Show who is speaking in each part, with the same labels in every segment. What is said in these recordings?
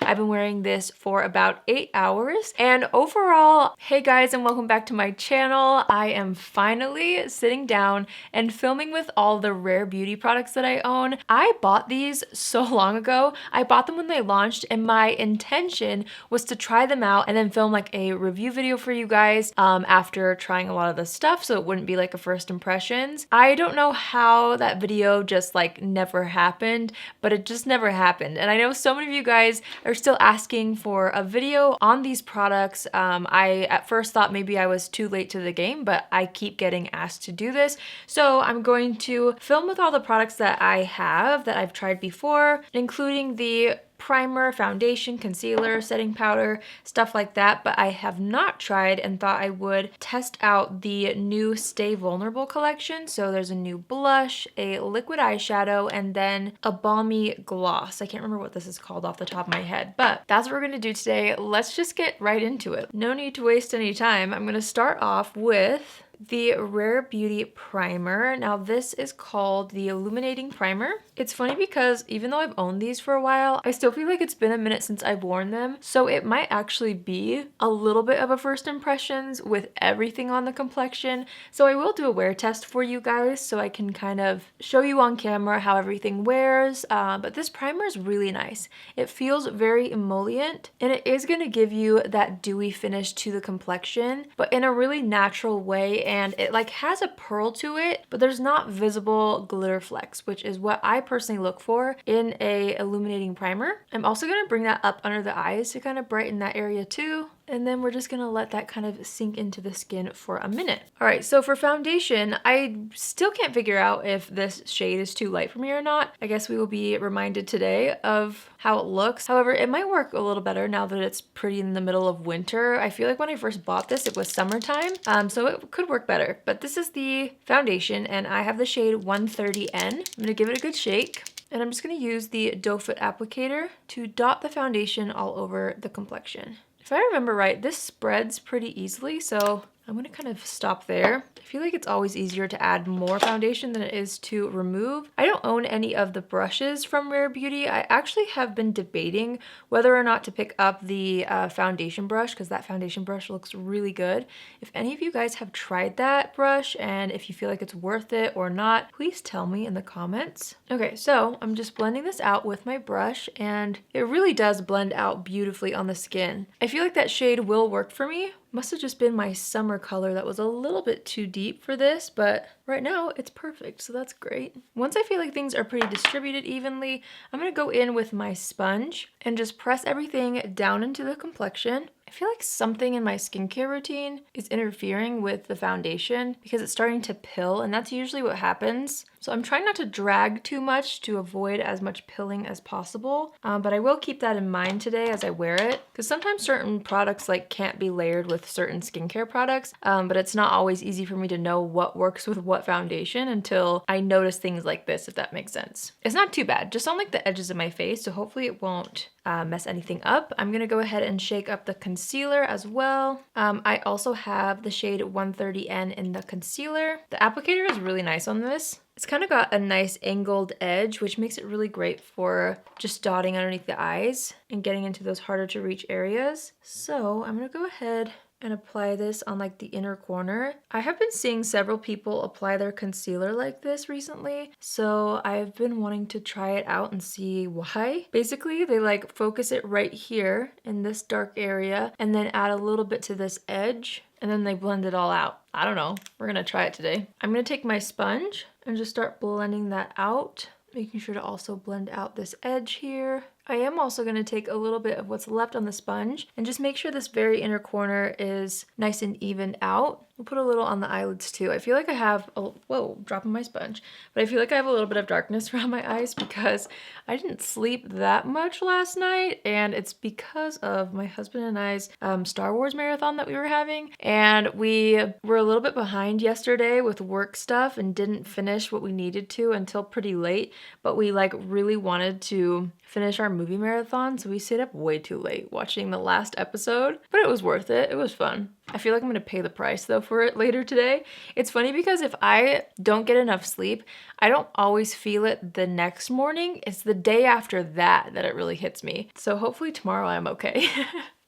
Speaker 1: I've been wearing this for about 8 hours. And overall, hey guys, and welcome back to my channel. I am finally sitting down and filming with all the Rare Beauty products that I own. I bought these so long ago. I bought them when they launched, and my intention was to try them out and then film like a review video for you guys after trying a lot of the stuff, so it wouldn't be like a first impressions. I don't know how that video just like never happened, but it just never happened. And I know so many of you guys are still asking for a video on these products. I at first thought maybe I was too late to the game, but I keep getting asked to do this. So I'm going to film with all the products that I have that I've tried before, including the primer, foundation, concealer, setting powder, stuff like that, but I have not tried and thought I would test out the new Stay Vulnerable collection. So there's a new blush, a liquid eyeshadow, and then a balmy gloss. I can't remember what this is called off the top of my head, but that's what we're gonna do today. Let's just get right into it. No need to waste any time. I'm gonna start off with the Rare Beauty primer. Now this is called the Illuminating Primer. It's funny because even though I've owned these for a while, I still feel like it's been a minute since I've worn them. So it might actually be a little bit of a first impressions with everything on the complexion. So I will do a wear test for you guys so I can kind of show you on camera how everything wears. But this primer is really nice. It feels very emollient and it is gonna give you that dewy finish to the complexion, but in a really natural way. And it like has a pearl to it, but there's not visible glitter flecks, which is what I personally look for in a illuminating primer. I'm also gonna bring that up under the eyes to kind of brighten that area too. And then we're just gonna let that kind of sink into the skin for a minute. All right, so for foundation, I still can't figure out if this shade is too light for me or not. I guess we will be reminded today of how it looks. However, it might work a little better now that it's pretty in the middle of winter. I feel like when I first bought this, it was summertime, so it could work better. But this is the foundation, and I have the shade 130N. I'm gonna give it a good shake. And I'm just gonna use the doe foot applicator to dot the foundation all over the complexion. If I remember right, this spreads pretty easily, so I'm gonna kind of stop there. I feel like it's always easier to add more foundation than it is to remove. I don't own any of the brushes from Rare Beauty. I actually have been debating whether or not to pick up the foundation brush, because that foundation brush looks really good. If any of you guys have tried that brush and if you feel like it's worth it or not, please tell me in the comments. Okay, so I'm just blending this out with my brush, and it really does blend out beautifully on the skin. I feel like that shade will work for me. Must have just been my summer color that was a little bit too deep for this, but right now it's perfect, so that's great. Once I feel like things are pretty distributed evenly, I'm gonna go in with my sponge and just press everything down into the complexion. I feel like something in my skincare routine is interfering with the foundation because it's starting to pill, and that's usually what happens. So I'm trying not to drag too much to avoid as much pilling as possible, but I will keep that in mind today as I wear it, because sometimes certain products like can't be layered with certain skincare products, but it's not always easy for me to know what works with what foundation until I notice things like this, if that makes sense. It's not too bad, just on like the edges of my face, so hopefully it won't mess anything up. I'm gonna go ahead and shake up the concealer as well. I also have the shade 130N in the concealer. The applicator is really nice on this. It's kind of got a nice angled edge, which makes it really great for just dotting underneath the eyes and getting into those harder to reach areas. So I'm gonna go ahead and apply this on like the inner corner. I have been seeing several people apply their concealer like this recently, so I've been wanting to try it out and see why. Basically, they like focus it right here in this dark area and then add a little bit to this edge, and then they blend it all out. I don't know, we're gonna try it today. I'm gonna take my sponge and just start blending that out, making sure to also blend out this edge here. I am also going to take a little bit of what's left on the sponge and just make sure this very inner corner is nice and evened out. We'll put a little on the eyelids too. I feel like I have, whoa, dropping my sponge. But I feel like I have a little bit of darkness around my eyes because I didn't sleep that much last night, and it's because of my husband and I's Star Wars marathon that we were having. And we were a little bit behind yesterday with work stuff and didn't finish what we needed to until pretty late, but we like really wanted to finish our movie marathon, so we stayed up way too late watching the last episode, but it was worth it. It was fun. I feel like I'm gonna pay the price though for it later today. It's funny because if I don't get enough sleep, I don't always feel it the next morning. It's the day after that that it really hits me. So hopefully tomorrow I'm okay.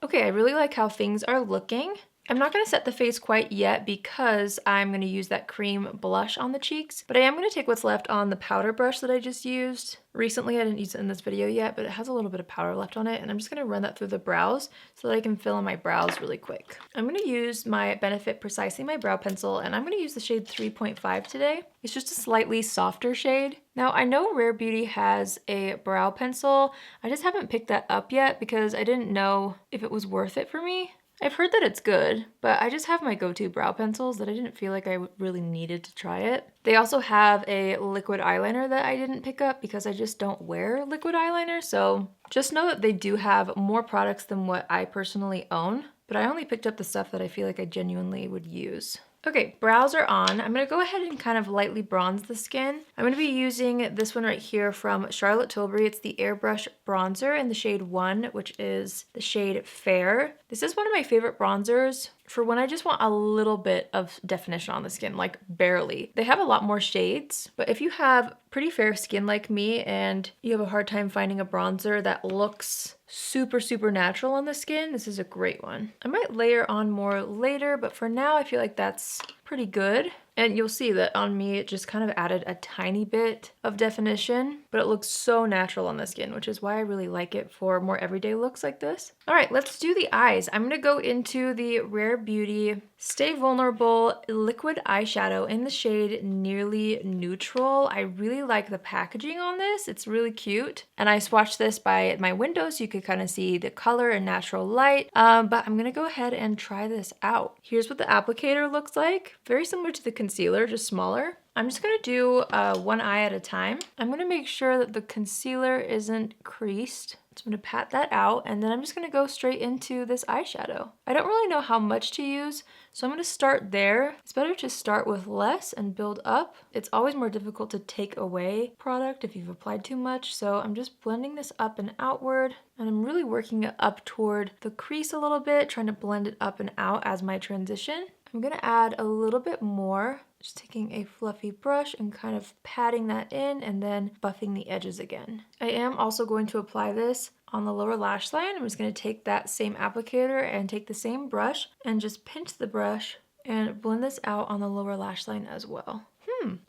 Speaker 1: Okay, I really like how things are looking. I'm not going to set the face quite yet because I'm going to use that cream blush on the cheeks, but I am going to take what's left on the powder brush that I just used. Recently, I didn't use it in this video yet, but it has a little bit of powder left on it, and I'm just going to run that through the brows so that I can fill in my brows really quick. I'm going to use my Benefit Precisely My Brow Pencil, and I'm going to use the shade 3.5 today. It's just a slightly softer shade. Now, I know Rare Beauty has a brow pencil. I just haven't picked that up yet because I didn't know if it was worth it for me. I've heard that it's good, but I just have my go-to brow pencils that I didn't feel like I really needed to try it. They also have a liquid eyeliner that I didn't pick up because I just don't wear liquid eyeliner, so just know that they do have more products than what I personally own, but I only picked up the stuff that I feel like I genuinely would use. Okay, brows are on. I'm gonna go ahead and kind of lightly bronze the skin. I'm gonna be using this one right here from Charlotte Tilbury. It's the Airbrush Bronzer in the shade 1, which is the shade Fair. This is one of my favorite bronzers for when I just want a little bit of definition on the skin, like barely. They have a lot more shades, but if you have pretty fair skin like me and you have a hard time finding a bronzer that looks super natural on the skin, this is a great one. I might layer on more later, but for now I feel like that's pretty good. And you'll see that on me, it just kind of added a tiny bit of definition, but it looks so natural on the skin, which is why I really like it for more everyday looks like this. All right, let's do the eyes. I'm gonna go into the Rare Beauty Stay Vulnerable Liquid Eyeshadow in the shade Nearly Neutral. I really like the packaging on this. It's really cute. And I swatched this by my window so you could kind of see the color and natural light, but I'm gonna go ahead and try this out. Here's what the applicator looks like. Very similar to the concealer, just smaller. I'm just gonna do one eye at a time. I'm gonna make sure that the concealer isn't creased. So I'm gonna pat that out, and then I'm just gonna go straight into this eyeshadow. I don't really know how much to use, so I'm gonna start there. It's better to start with less and build up. It's always more difficult to take away product if you've applied too much, so I'm just blending this up and outward, and I'm really working it up toward the crease a little bit, trying to blend it up and out as my transition. I'm gonna add a little bit more, just taking a fluffy brush and kind of patting that in and then buffing the edges again. I am also going to apply this on the lower lash line. I'm just gonna take that same applicator and take the same brush and just pinch the brush and blend this out on the lower lash line as well.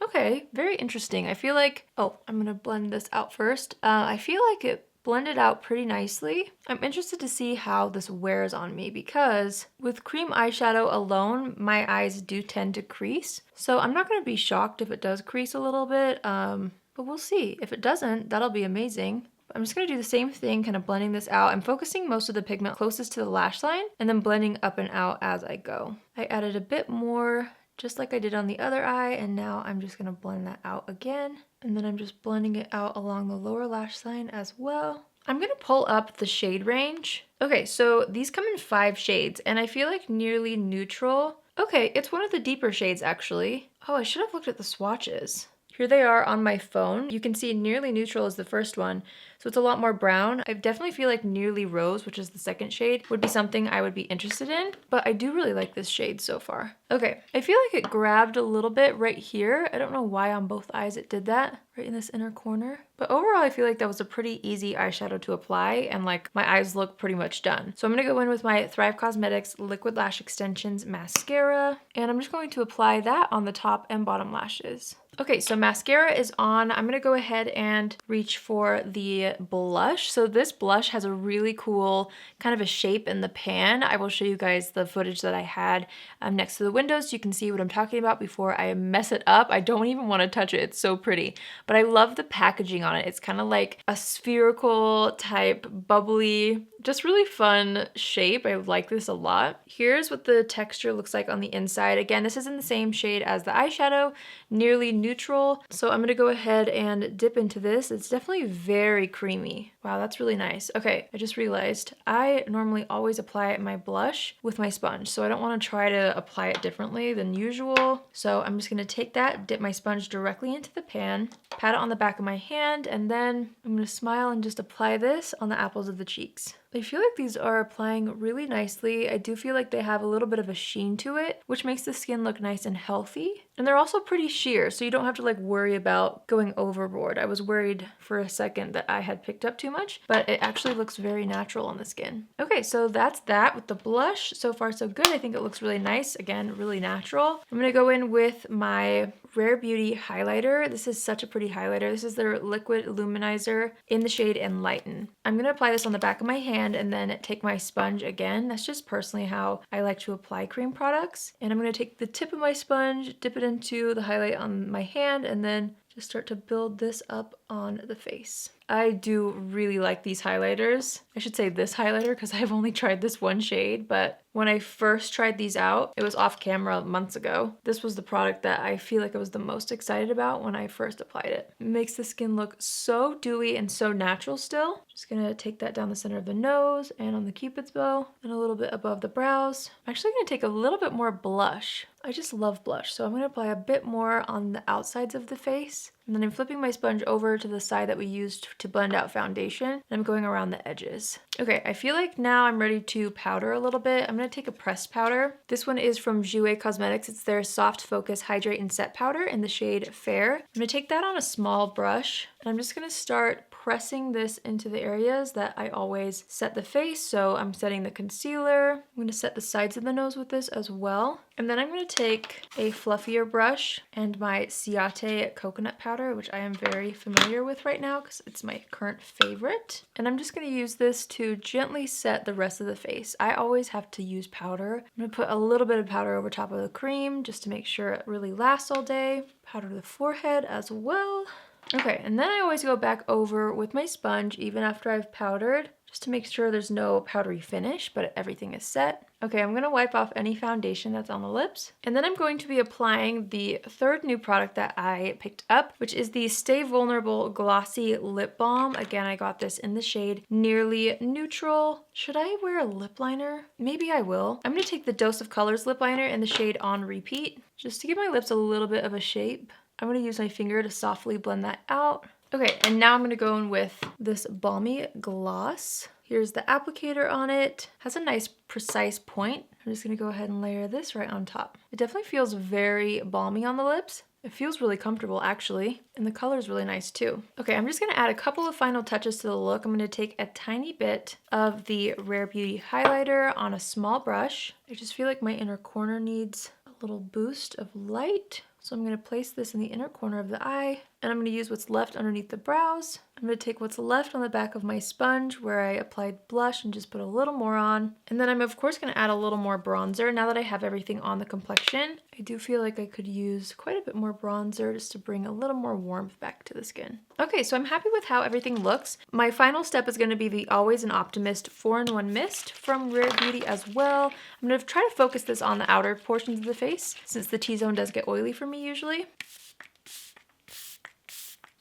Speaker 1: Okay, very interesting. I feel like, oh, I'm gonna blend this out first. I feel like it blended out pretty nicely. I'm interested to see how this wears on me because with cream eyeshadow alone, my eyes do tend to crease. So I'm not gonna be shocked if it does crease a little bit, but we'll see. If it doesn't, that'll be amazing. I'm just gonna do the same thing, kind of blending this out. I'm focusing most of the pigment closest to the lash line and then blending up and out as I go. I added a bit more just like I did on the other eye, and now I'm just gonna blend that out again. And then I'm just blending it out along the lower lash line as well. I'm gonna pull up the shade range. Okay, so these come in 5 shades, and I feel like Nearly Neutral. Okay, it's one of the deeper shades actually. Oh, I should have looked at the swatches. Here they are on my phone. You can see Nearly Neutral is the first one, so it's a lot more brown. I definitely feel like Nearly Rose, which is the second shade, would be something I would be interested in, but I do really like this shade so far. Okay, I feel like it grabbed a little bit right here. I don't know why on both eyes it did that, right in this inner corner. But overall, I feel like that was a pretty easy eyeshadow to apply, and like my eyes look pretty much done. So I'm gonna go in with my Thrive Cosmetics Liquid Lash Extensions Mascara, and I'm just going to apply that on the top and bottom lashes. Okay, so mascara is on. I'm gonna go ahead and reach for the blush. So this blush has a really cool kind of a shape in the pan. I will show you guys the footage that I had next to the windows so you can see what I'm talking about before I mess it up. I don't even want to touch it. It's so pretty. But I love the packaging on it. It's kind of like a spherical type, bubbly, just really fun shape. I like this a lot. Here's what the texture looks like on the inside. Again, this is in the same shade as the eyeshadow, Nearly Neutral. So I'm gonna go ahead and dip into this. It's definitely very creamy. Wow, that's really nice. Okay, I just realized I normally always apply my blush with my sponge, so I don't wanna try to apply it differently than usual. So I'm just gonna take that, dip my sponge directly into the pan, pat it on the back of my hand, and then I'm gonna smile and just apply this on the apples of the cheeks. I feel like these are applying really nicely. I do feel like they have a little bit of a sheen to it, which makes the skin look nice and healthy. And they're also pretty sheer, so you don't have to like worry about going overboard. I was worried for a second that I had picked up too much, but it actually looks very natural on the skin. Okay, so that's that with the blush. So far so good. I think it looks really nice. Again, really natural. I'm gonna go in with my Rare Beauty highlighter. This is such a pretty highlighter. This is their liquid luminizer in the shade Enlighten. I'm gonna apply this on the back of my hand and then take my sponge again. That's just personally how I like to apply cream products. And I'm gonna take the tip of my sponge, dip it into the highlight on my hand, and then just start to build this up on the face. I do really like these highlighters. I should say this highlighter because I've only tried this one shade, but when I first tried these out, it was off camera months ago. This was the product that I feel like I was the most excited about when I first applied it. It makes the skin look so dewy and so natural still. Just gonna take that down the center of the nose and on the cupid's bow and a little bit above the brows. I'm actually gonna take a little bit more blush. I just love blush, so I'm gonna apply a bit more on the outsides of the face. And then I'm flipping my sponge over to the side that we used to blend out foundation. And I'm going around the edges. Okay, I feel like now I'm ready to powder a little bit. I'm gonna take a pressed powder. This one is from Jouer Cosmetics. It's their Soft Focus Hydrate and Set Powder in the shade Fair. I'm gonna take that on a small brush. And I'm just gonna start pressing this into the areas that I always set the face. So I'm setting the concealer. I'm gonna set the sides of the nose with this as well. And then I'm gonna take a fluffier brush and my Ciate coconut powder, which I am very familiar with right now because it's my current favorite. And I'm just gonna use this to gently set the rest of the face. I always have to use powder. I'm gonna put a little bit of powder over top of the cream just to make sure it really lasts all day. Powder the forehead as well. Okay, and then I always go back over with my sponge even after I've powdered, just to make sure there's no powdery finish, but everything is set. Okay, I'm gonna wipe off any foundation that's on the lips. And then I'm going to be applying the third new product that I picked up, which is the Stay Vulnerable Glossy Lip Balm. Again, I got this in the shade Nearly Neutral. Should I wear a lip liner? Maybe I will. I'm gonna take the Dose of Colors lip liner in the shade On Repeat, just to give my lips a little bit of a shape. I'm gonna use my finger to softly blend that out. Okay, and now I'm gonna go in with this balmy gloss. Here's the applicator on it. Has a nice precise point. I'm just gonna go ahead and layer this right on top. It definitely feels very balmy on the lips. It feels really comfortable actually, and the color is really nice too. Okay, I'm just gonna add a couple of final touches to the look. I'm gonna take a tiny bit of the Rare Beauty highlighter on a small brush. I just feel like my inner corner needs a little boost of light. So I'm gonna place this in the inner corner of the eye, and I'm gonna use what's left underneath the brows. I'm gonna take what's left on the back of my sponge where I applied blush and just put a little more on. And then I'm of course gonna add a little more bronzer. Now that I have everything on the complexion, I do feel like I could use quite a bit more bronzer just to bring a little more warmth back to the skin. Okay, so I'm happy with how everything looks. My final step is gonna be the Always an Optimist 4-in-1 Mist from Rare Beauty as well. I'm gonna try to focus this on the outer portions of the face since the T-zone does get oily for me usually.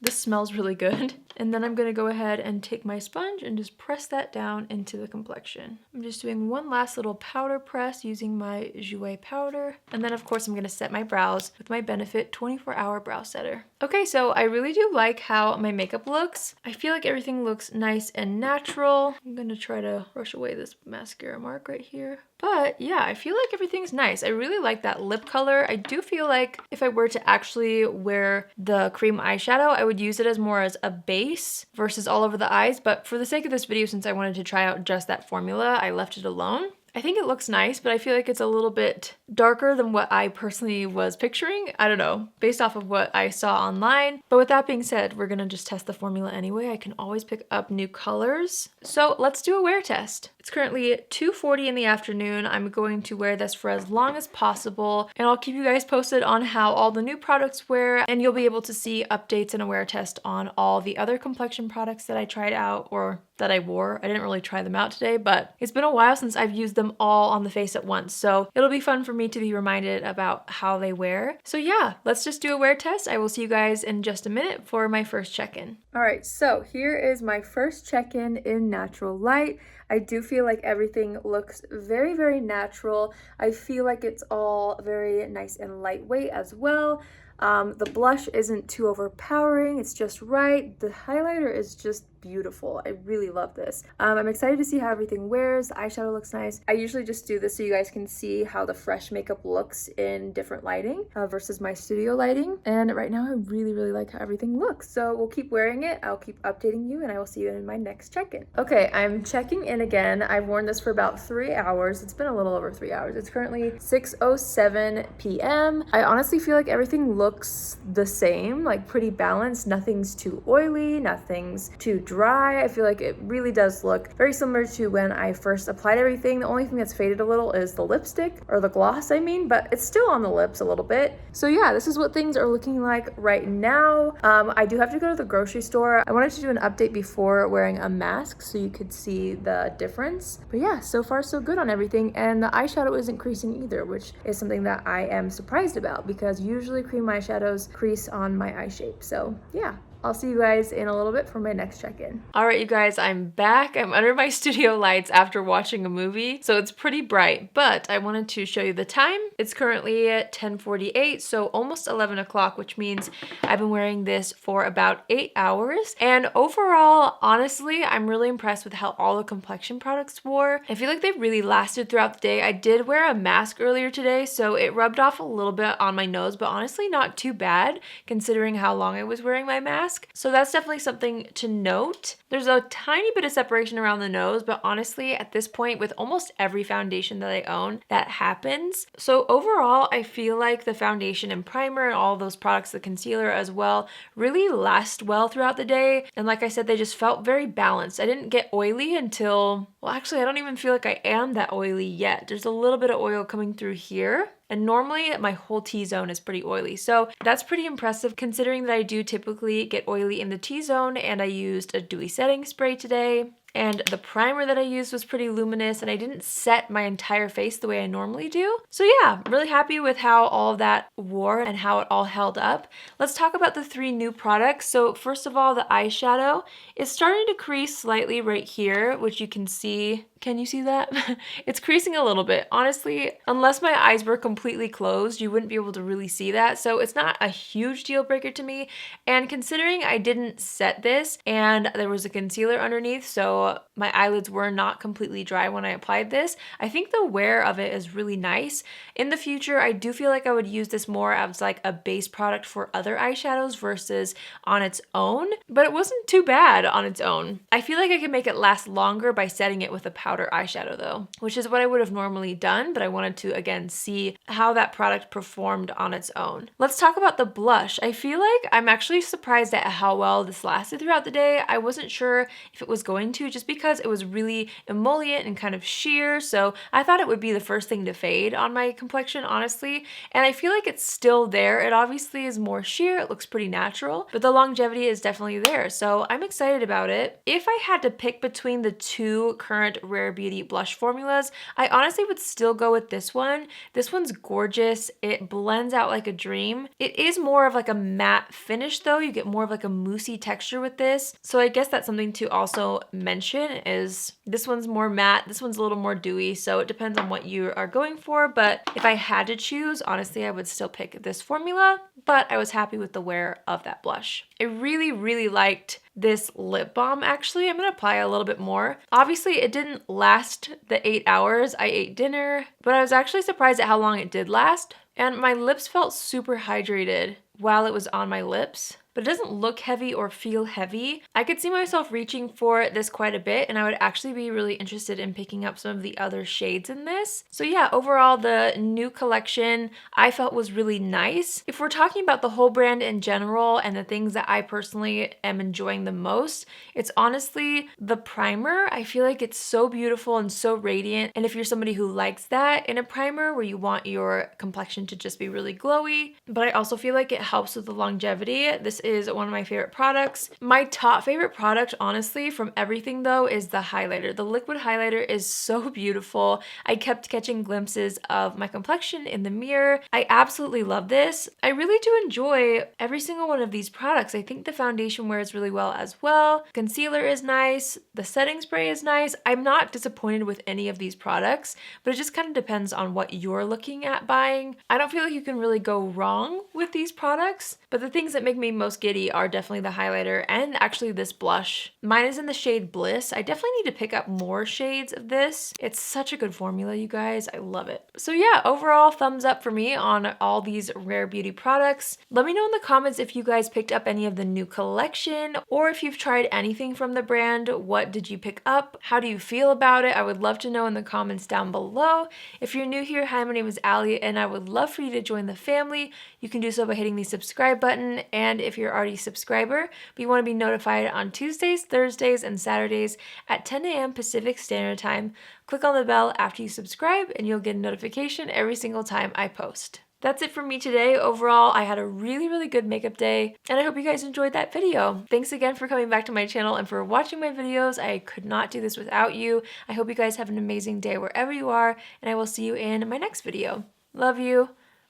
Speaker 1: This smells really good. And then I'm gonna go ahead and take my sponge and just press that down into the complexion. I'm just doing one last little powder press using my Jouer powder. And then of course I'm gonna set my brows with my Benefit 24-hour brow setter. Okay, so I really do like how my makeup looks. I feel like everything looks nice and natural. I'm gonna try to brush away this mascara mark right here. But yeah, I feel like everything's nice. I really like that lip color. I do feel like if I were to actually wear the cream eyeshadow, I would use it as more as a base versus all over the eyes. But for the sake of this video, since I wanted to try out just that formula, I left it alone. I think it looks nice, but I feel like it's a little bit darker than what I personally was picturing. I don't know, based off of what I saw online. But with that being said, we're gonna just test the formula anyway. I can always pick up new colors. So let's do a wear test. It's currently 2:40 in the afternoon. I'm going to wear this for as long as possible, and I'll keep you guys posted on how all the new products wear, and you'll be able to see updates and a wear test on all the other complexion products that I tried out or that I wore. I didn't really try them out today, but it's been a while since I've used them all on the face at once, so it'll be fun for me to be reminded about how they wear. So yeah, let's just do a wear test. I will see you guys in just a minute for my first check-in. All right, so here is my first check-in in natural light. I do feel like everything looks very, very natural. I feel like it's all very nice and lightweight as well. The blush isn't too overpowering, it's just right. The highlighter is just beautiful. I really love this. I'm excited to see how everything wears. The eyeshadow looks nice. I usually just do this so you guys can see how the fresh makeup looks in different lighting versus my studio lighting. And right now I really, really like how everything looks. So we'll keep wearing it. I'll keep updating you and I will see you in my next check-in. Okay, I'm checking in again. I've worn this for about 3 hours. It's been a little over 3 hours. It's currently 6:07 p.m. I honestly feel like everything looks the same, like pretty balanced. Nothing's too oily, nothing's too dry. I feel like it really does look very similar to when I first applied everything. The only thing that's faded a little is the lipstick, or the gloss I mean, but it's still on the lips a little bit. So yeah, this is what things are looking like right now. I do have to go to the grocery store. I wanted to do an update before wearing a mask so you could see the difference. But yeah, so far so good on everything. And the eyeshadow isn't creasing either, which is something that I am surprised about because usually cream eyeshadows crease on my eye shape. So yeah. I'll see you guys in a little bit for my next check-in. All right, you guys, I'm back. I'm under my studio lights after watching a movie, so it's pretty bright, but I wanted to show you the time. It's currently at 10:48, so almost 11 o'clock, which means I've been wearing this for about 8 hours. And overall, honestly, I'm really impressed with how all the complexion products wore. I feel like they really lasted throughout the day. I did wear a mask earlier today, so it rubbed off a little bit on my nose, but honestly not too bad considering how long I was wearing my mask. So that's definitely something to note. There's a tiny bit of separation around the nose, but honestly, at this point, with almost every foundation that I own, that happens. So overall, I feel like the foundation and primer and all those products, the concealer as well, really last well throughout the day. And like I said, they just felt very balanced. I didn't get oily until, well, actually, I don't even feel like I am that oily yet. There's a little bit of oil coming through here. And normally my whole T-zone is pretty oily. So that's pretty impressive considering that I do typically get oily in the T-zone, and I used a dewy setting spray today. And the primer that I used was pretty luminous, and I didn't set my entire face the way I normally do. So yeah, really happy with how all of that wore and how it all held up. Let's talk about the 3 new products. So first of all, the eyeshadow is starting to crease slightly right here, which you can see. Can you see that? It's creasing a little bit. Honestly, unless my eyes were completely closed, you wouldn't be able to really see that. So it's not a huge deal breaker to me. And considering I didn't set this and there was a concealer underneath, so my eyelids were not completely dry when I applied this, I think the wear of it is really nice. In the future, I do feel like I would use this more as like a base product for other eyeshadows versus on its own, but it wasn't too bad on its own. I feel like I could make it last longer by setting it with a powder eyeshadow though, which is what I would have normally done, but I wanted to again see how that product performed on its own. Let's talk about the blush. I feel like I'm actually surprised at how well this lasted throughout the day. I wasn't sure if it was going to, just because it was really emollient and kind of sheer, so I thought it would be the first thing to fade on my complexion, honestly, and I feel like it's still there. It obviously is more sheer, it looks pretty natural, but the longevity is definitely there, so I'm excited about it. If I had to pick between the 2 current Rare Beauty blush formulas, I honestly would still go with this one. This one's gorgeous. It blends out like a dream. It is more of like a matte finish though. You get more of like a moussey texture with this. So I guess that's something to also mention is this one's more matte, this one's a little more dewy. So it depends on what you are going for. But if I had to choose, honestly, I would still pick this formula, but I was happy with the wear of that blush. I really, really liked this lip balm actually. I'm gonna apply a little bit more. Obviously it didn't last the 8 hours. I ate dinner, but I was actually surprised at how long it did last. And my lips felt super hydrated while it was on my lips, but it doesn't look heavy or feel heavy. I could see myself reaching for this quite a bit, and I would actually be really interested in picking up some of the other shades in this. So yeah, overall the new collection I felt was really nice. If we're talking about the whole brand in general and the things that I personally am enjoying the most, it's honestly the primer. I feel like it's so beautiful and so radiant, and if you're somebody who likes that in a primer where you want your complexion to just be really glowy, but I also feel like it helps with the longevity. This is one of my favorite products. My top favorite product, honestly, from everything though, is the highlighter. The liquid highlighter is so beautiful. I kept catching glimpses of my complexion in the mirror. I absolutely love this. I really do enjoy every single one of these products. I think the foundation wears really well as well. Concealer is nice. The setting spray is nice. I'm not disappointed with any of these products, but it just kind of depends on what you're looking at buying. I don't feel like you can really go wrong with these products, but the things that make me most most giddy are definitely the highlighter and actually this blush. Mine is in the shade Bliss. I definitely need to pick up more shades of this. It's such a good formula, you guys. I love it. So yeah, overall thumbs up for me on all these Rare Beauty products. Let me know in the comments if you guys picked up any of the new collection or if you've tried anything from the brand. What did you pick up? How do you feel about it? I would love to know in the comments down below. If you're new here, hi, my name is Allie, and I would love for you to join the family. You can do so by hitting the subscribe button, and if you're already a subscriber but you want to be notified on Tuesdays, Thursdays, and Saturdays at 10 a.m. Pacific Standard Time, click on the bell after you subscribe and you'll get a notification every single time I post. That's it for me today. Overall, I had a really good makeup day, and I hope you guys enjoyed that video. Thanks again for coming back to my channel and for watching my videos. I could not do this without you. I hope you guys have an amazing day wherever you are, and I will see you in my next video. Love you.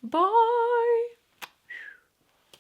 Speaker 1: Bye!